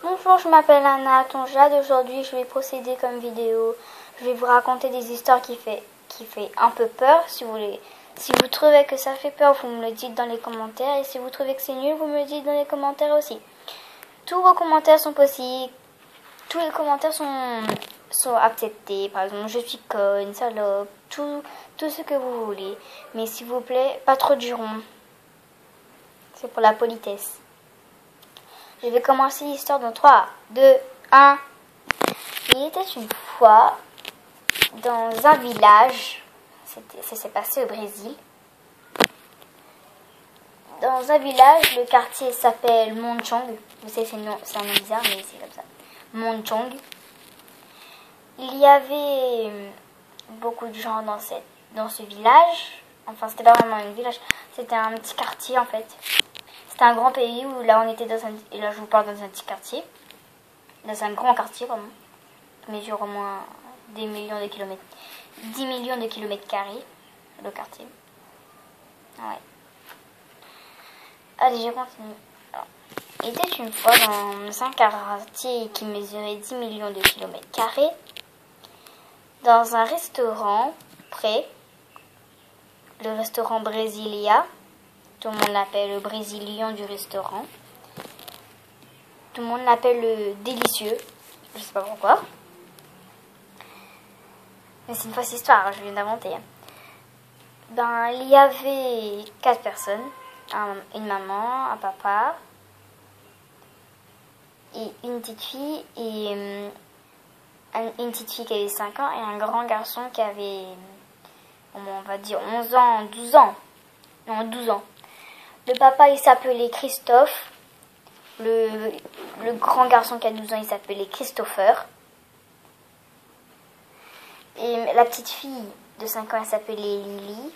Bonjour, je m'appelle Anna Tonjade. Aujourd'hui, je vais procéder comme vidéo. Je vais vous raconter des histoires qui fait un peu peur. Si vous trouvez que ça fait peur, vous me le dites dans les commentaires. Et si vous trouvez que c'est nul, vous me le dites dans les commentaires aussi. Tous vos commentaires sont possibles. Tous les commentaires sont acceptés. Par exemple, je suis conne, salope, tout ce que vous voulez. Mais s'il vous plaît, pas trop de jurons. C'est pour la politesse. Je vais commencer l'histoire dans 3, 2, 1. Il était une fois dans un village, ça s'est passé au Brésil. Dans un village, le quartier s'appelle Monchong. Vous savez, c'est un nom bizarre, mais c'est comme ça. Monchong. Il y avait beaucoup de gens dans ce village. Enfin, c'était pas vraiment un village, c'était un petit quartier en fait. C'est un grand pays où là on était et là je vous parle dans un petit quartier, dans un grand quartier vraiment, qui mesure au moins 10 millions de kilomètres carrés, le quartier. Ouais. Allez, je continue. Alors, il était une fois dans un quartier qui mesurait 10 millions de kilomètres carrés, dans un restaurant près, le restaurant Brasilia. Tout le monde l'appelle le Brésilien du restaurant. Tout le monde l'appelle le délicieux. Je sais pas pourquoi. Mais c'est une fausse histoire, je viens d'inventer. Il y avait 4 personnes. Une maman, un papa, et une petite fille, et une petite fille qui avait 5 ans, et un grand garçon qui avait, on va dire, 11 ans, 12 ans. Non, 12 ans. Le papa, il s'appelait Christophe. Le grand garçon qui a 12 ans, il s'appelait Christopher. Et la petite fille de 5 ans, elle s'appelait Lily.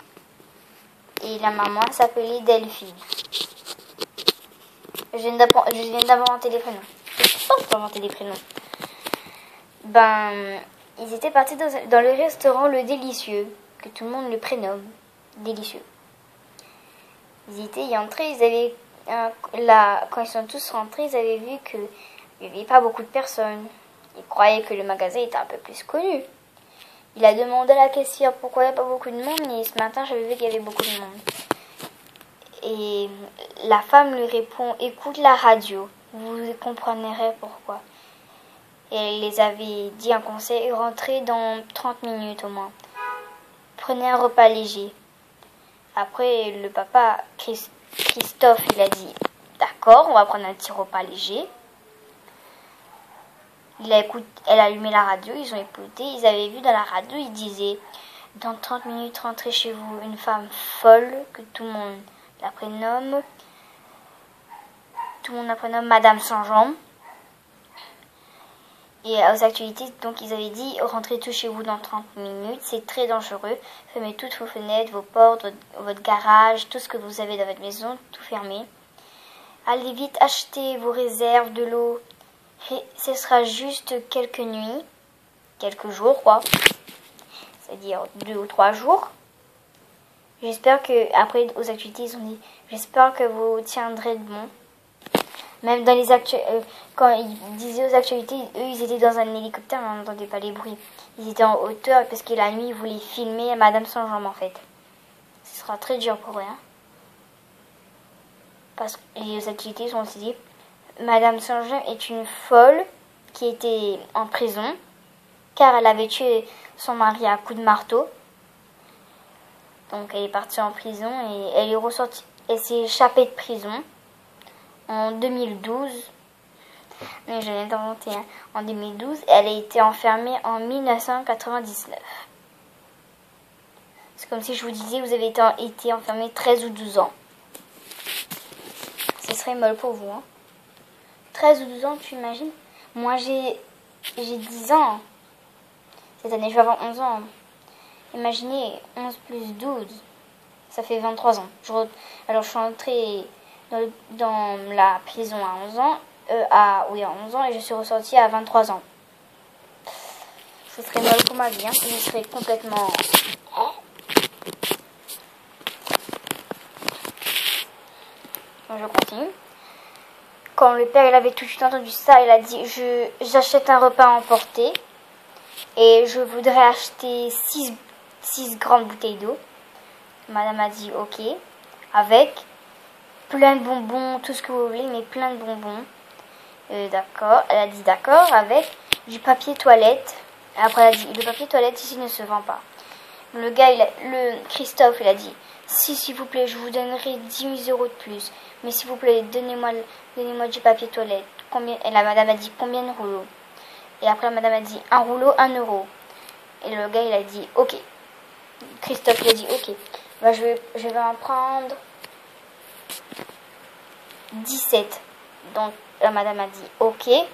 Et la maman, elle s'appelait Delphine. Je viens d'inventer les prénoms. Je pense d'inventer les prénoms. Ils étaient partis dans le restaurant Le Délicieux, que tout le monde le prénomme Délicieux. Ils étaient entrés, quand ils sont tous rentrés, ils avaient vu qu'il n'y avait pas beaucoup de personnes. Ils croyaient que le magasin était un peu plus connu. Il a demandé à la caissière pourquoi il n'y a pas beaucoup de monde, et ce matin, j'avais vu qu'il y avait beaucoup de monde. Et la femme lui répond, écoute la radio, vous comprendrez pourquoi. Et elle les avait dit un conseil, rentrez dans 30 minutes au moins. Prenez un repas léger. Après, le papa, Christophe, il a dit, d'accord, on va prendre un petit repas léger. Elle a allumé la radio, ils ont écouté, ils avaient vu dans la radio, il disait, dans 30 minutes, rentrez chez vous, une femme folle, que tout le monde la prénomme Madame Sans-Jambes. Et aux actualités, donc ils avaient dit, rentrez tous chez vous dans 30 minutes, c'est très dangereux. Fermez toutes vos fenêtres, vos portes, votre garage, tout ce que vous avez dans votre maison, tout fermé. Allez vite acheter vos réserves, de l'eau. Et ce sera juste quelques nuits, quelques jours quoi. C'est-à-dire 2 ou 3 jours. J'espère que, après aux actualités, ils ont dit, j'espère que vous tiendrez bon. Même dans les quand ils disaient aux actualités, eux, ils étaient dans un hélicoptère, mais on n'entendait pas les bruits. Ils étaient en hauteur parce que la nuit, ils voulaient filmer Madame Sans-Jambes, en fait. Ce sera très dur pour eux, hein. Parce que les actualités sont aussi dit, Madame Sans-Jambes est une folle qui était en prison, car elle avait tué son mari à coups de marteau. Donc elle est partie en prison et elle est ressortie. Elle s'est échappée de prison en 2012, mais je viens d'inventer, hein. En 2012, elle a été enfermée en 1999. C'est comme si je vous disais, vous avez été enfermé 13 ou 12 ans. Ce serait molle pour vous, hein. 13 ou 12 ans, tu imagines? Moi, j'ai 10 ans. Cette année, je vais avoir 11 ans. Imaginez, 11 plus 12, ça fait 23 ans. Alors, je suis entrée dans la prison à 11 ans, à 11 ans, et je suis ressortie à 23 ans. Ce serait molle pour ma vie, hein. Je serais complètement... Je continue. quand le père il avait tout de suite entendu ça, il a dit j'achète un repas à emporter et je voudrais acheter 6 grandes bouteilles d'eau. Madame a dit ok, avec plein de bonbons, tout ce que vous voulez, mais plein de bonbons. D'accord, elle a dit d'accord, avec du papier toilette. Après elle a dit le papier toilette ici ne se vend pas. Le gars, Christophe, il a dit si s'il vous plaît, je vous donnerai 10 000 euros de plus. Mais s'il vous plaît, donnez-moi du papier toilette. Combien? Et la madame a dit combien de rouleaux? Et après la madame a dit un rouleau, 1 euro. Et le gars, il a dit ok. Christophe, il a dit ok. Bah, je vais en prendre 17. Donc la madame a dit ok. Mais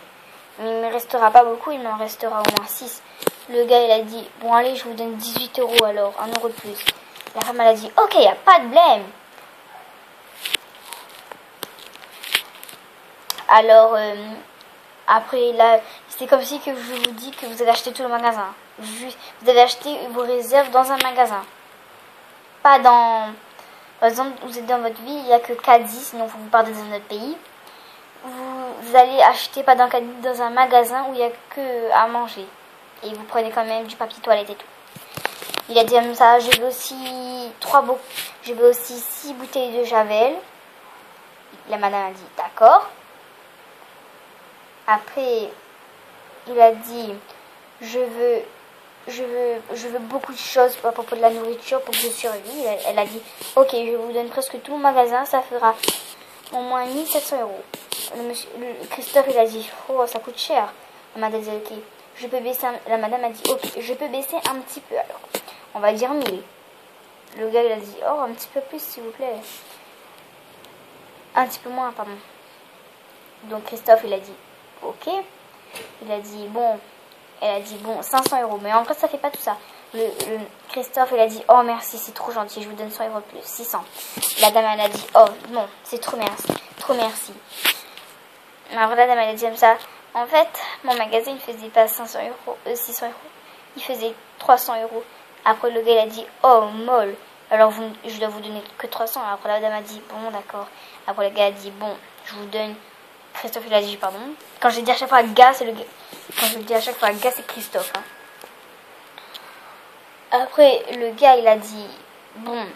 il ne me restera pas beaucoup, il m'en restera au moins 6. Le gars, il a dit bon allez, je vous donne 18 euros alors, 1 euro de plus. La femme, elle a dit ok, il n'y a pas de blême. Alors, après, là, c'est comme si que je vous dis que vous avez acheté tout le magasin. Vous avez acheté vos réserves dans un magasin. Pas dans... Par exemple, vous êtes dans votre ville, il n'y a que Cadiz, sinon vous partez dans un autre pays. Vous allez acheter pas dans Cadiz, dans un magasin où il n'y a que à manger. Et vous prenez quand même du papier toilette et tout. Il a dit comme ça, je veux aussi 6 bouteilles de Javel. La madame a dit d'accord. Après, il a dit je veux beaucoup de choses à propos de la nourriture pour que je survive. Elle a dit ok, je vous donne presque tout le magasin, ça fera au moins 1700 euros. Christophe, il a dit oh, ça coûte cher. La madame a dit ok, la madame a dit ok, je peux baisser un petit peu alors. On va dire 1000. Le gars, il a dit oh, un petit peu plus s'il vous plaît. Un petit peu moins, pardon. Donc Christophe, il a dit ok. Il a dit bon, elle a dit bon, 500 euros. Mais en vrai, ça fait pas tout ça. Christophe, il a dit oh merci, c'est trop gentil, je vous donne 100 euros de plus, 600. La dame, elle a dit oh non, c'est trop merci, trop merci. Mais en vrai, la dame, elle a dit comme ça. En fait, mon magasin, il faisait pas 600 euros. Il faisait 300 euros. Après, le gars, il a dit oh molle. Alors, je dois vous donner que 300. Après, la dame a dit bon, d'accord. Après, le gars a dit bon, je vous donne. Christophe, il a dit pardon. Quand je dis à chaque fois gars, c'est le gars. Quand je dis à chaque fois gars, c'est Christophe. Hein. Après, le gars, il a dit bon,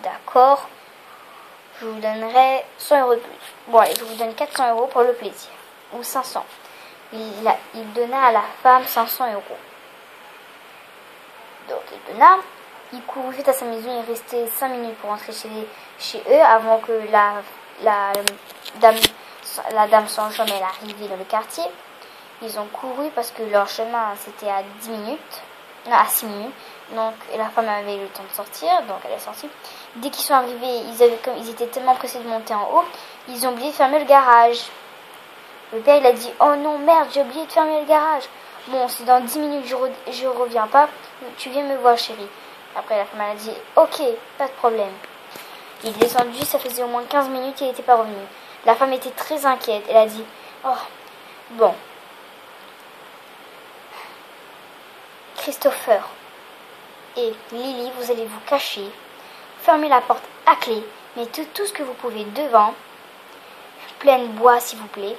d'accord. Je vous donnerai 100 euros de plus. Bon, allez, je vous donne 400 euros pour le plaisir. Ou 500. Il donna à la femme 500 euros. Donc, il donna. Il courut vite à sa maison. Il restait 5 minutes pour rentrer chez eux avant que la dame sans jambe elle arrivait dans le quartier. Ils ont couru parce que leur chemin c'était à 10 minutes. Non, à 6 minutes. Donc la femme avait eu le temps de sortir. Donc elle est sortie. Dès qu'ils sont arrivés, ils étaient tellement pressés de monter en haut. Ils ont oublié de fermer le garage. Le père il a dit oh non merde, j'ai oublié de fermer le garage. Bon, si dans 10 minutes je reviens pas, tu viens me voir chérie. Après la femme elle a dit ok, pas de problème. Il est descendu, ça faisait au moins 15 minutes et il n'était pas revenu. La femme était très inquiète. Elle a dit oh bon, Christopher et Lily, vous allez vous cacher, fermez la porte à clé, mettez tout ce que vous pouvez devant, pleine bois s'il vous plaît,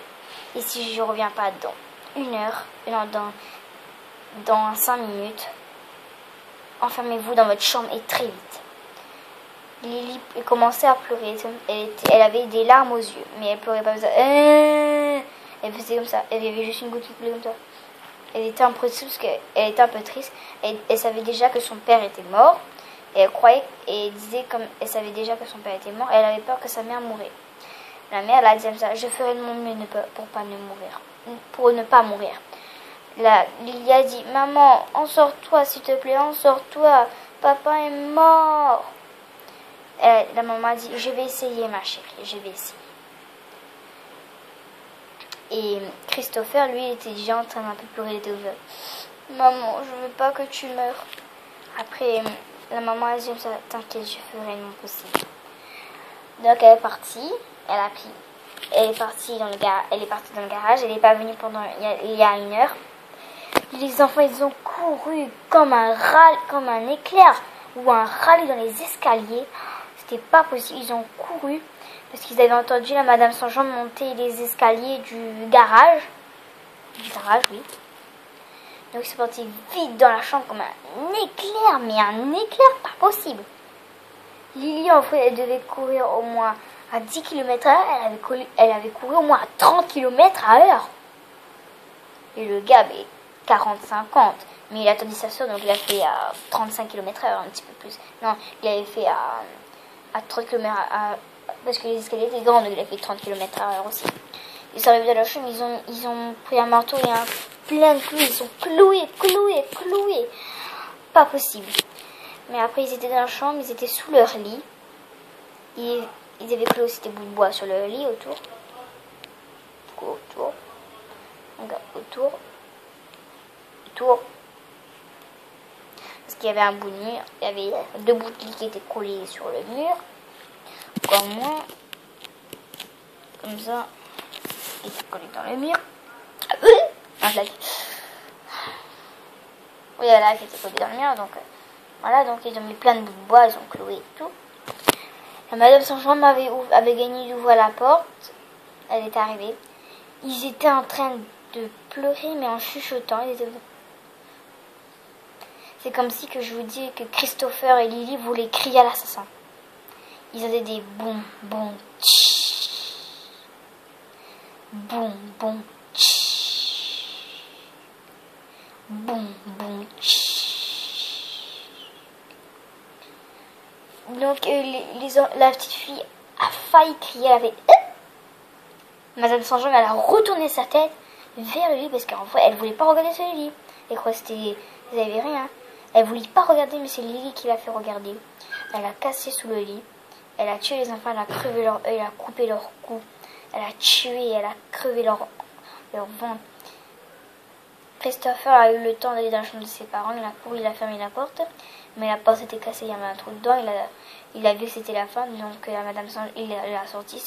et si je ne reviens pas dans 1 heure, dans 5 minutes, enfermez-vous dans votre chambre et très vite. Lily commençait à pleurer, elle avait des larmes aux yeux, mais elle pleurait pas comme ça. Elle faisait comme ça, elle avait juste une goutte qui coulait comme ça. Elle était un peu triste parce qu'elle était un peu triste. Elle savait déjà que son père était mort. Et elle croyait et disait comme elle savait déjà que son père était mort. Elle avait peur que sa mère mourait. La mère elle a dit comme ça, je ferai de mon mieux pour ne pas mourir. Lily a dit maman, en sors-toi s'il te plaît, en sors-toi. Papa est mort. La maman a dit je vais essayer ma chérie, je vais essayer. Et Christopher, lui, il était déjà en train d'un peu pleurer, il était ouvert. Maman, je veux pas que tu meurs. Après, la maman a dit comme ça, t'inquiète, je ferai mon possible. Donc elle est partie, elle est partie dans le garage, elle n'est pas venue pendant il y a 1 heure. Les enfants, ils ont couru comme un éclair ou un râle dans les escaliers. C'était pas possible, ils ont couru. parce qu'ils avaient entendu la Madame Sans-Jean monter les escaliers du garage. Du garage, oui. Donc ils sont partis vite dans la chambre comme un éclair, mais un éclair pas possible. Lily, en fait, elle devait courir au moins à 10 km/h. Elle avait couru au moins à 30 km/h. Et le gars, mais 40-50. Mais il a attendu sa soeur, donc il a fait à 35 km/h, un petit peu plus. Non, il avait fait à 30 km/h, parce que les escaliers étaient grands, donc il a fait 30 km/h aussi. Ils sont arrivés dans la chambre, ils ont pris un marteau et un plein de clous, ils sont cloués. Pas possible. Mais après, ils étaient dans la chambre, ils étaient sous leur lit. Ils avaient cloué aussi des bouts de bois sur leur lit autour. Autour. Parce qu'il y avait un bout de mur, il y avait 2 bouts de lit qui étaient collés sur le mur. Comme ça, ils étaient collés dans le mur. Oui, là, qui était collé dans le mur, donc voilà, donc ils ont mis plein de bouts de bois, ils ont cloué et tout. La Madame Sans-Jean avait gagné d'ouvrir la porte, elle était arrivée. Ils étaient en train de pleurer, mais en chuchotant. C'est comme si que je vous dis que Christopher et Lily voulaient crier à l'assassin. Ils avaient des boum tch. Boum tch. Boum tch. Donc la petite fille a failli crier, elle avait... Madame Sans-Jean, elle a retourné sa tête vers lui parce qu'en fait, elle voulait pas regarder sur Lily. Elle croyait que c'était... Vous avez rien. Elle voulait pas regarder, mais c'est Lily qui l'a fait regarder. Elle a cassé sous le lit. Elle a tué les enfants, elle a crevé leur œil, elle a coupé leur cou. Elle a tué, elle a crevé leur ventre. Christopher a eu le temps d'aller dans la chambre de ses parents. Il a couru, il a fermé la porte. Mais la porte était cassée, il y avait un trou dedans. Il a vu que c'était la fin. Donc la Madame Sans-Jean, il a sorti, il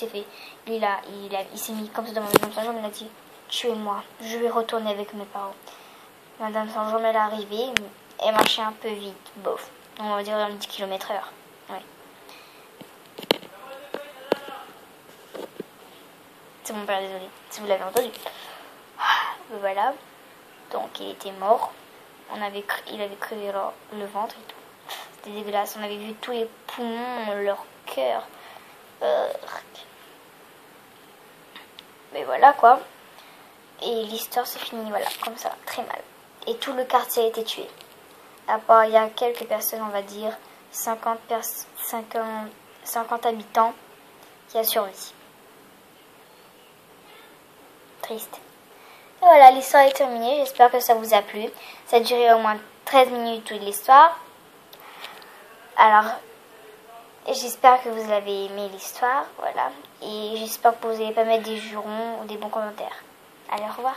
s'est mis comme ça devant Madame Sans-Jean. Il a dit, tuez-moi, je vais retourner avec mes parents. Madame Sans-Jean, elle est arrivée. Elle marchait un peu vite, bof. On va dire dans 10 km/h. Ouais. C'est mon père, désolé, si vous l'avez entendu. Voilà. Donc il était mort. Il avait crevé le ventre et tout. C'était dégueulasse. On avait vu tous les poumons, leur cœur. Mais voilà quoi. Et l'histoire se finit, voilà, comme ça, très mal. Et tout le quartier a été tué. À part, il y a quelques personnes, on va dire, 50 habitants qui a survécu. Triste. Et voilà, l'histoire est terminée. J'espère que ça vous a plu. Ça a duré au moins 13 minutes toute l'histoire. Alors, j'espère que vous avez aimé l'histoire. Voilà. Et j'espère que vous n'allez pas mettre des jurons ou des bons commentaires. Allez, au revoir.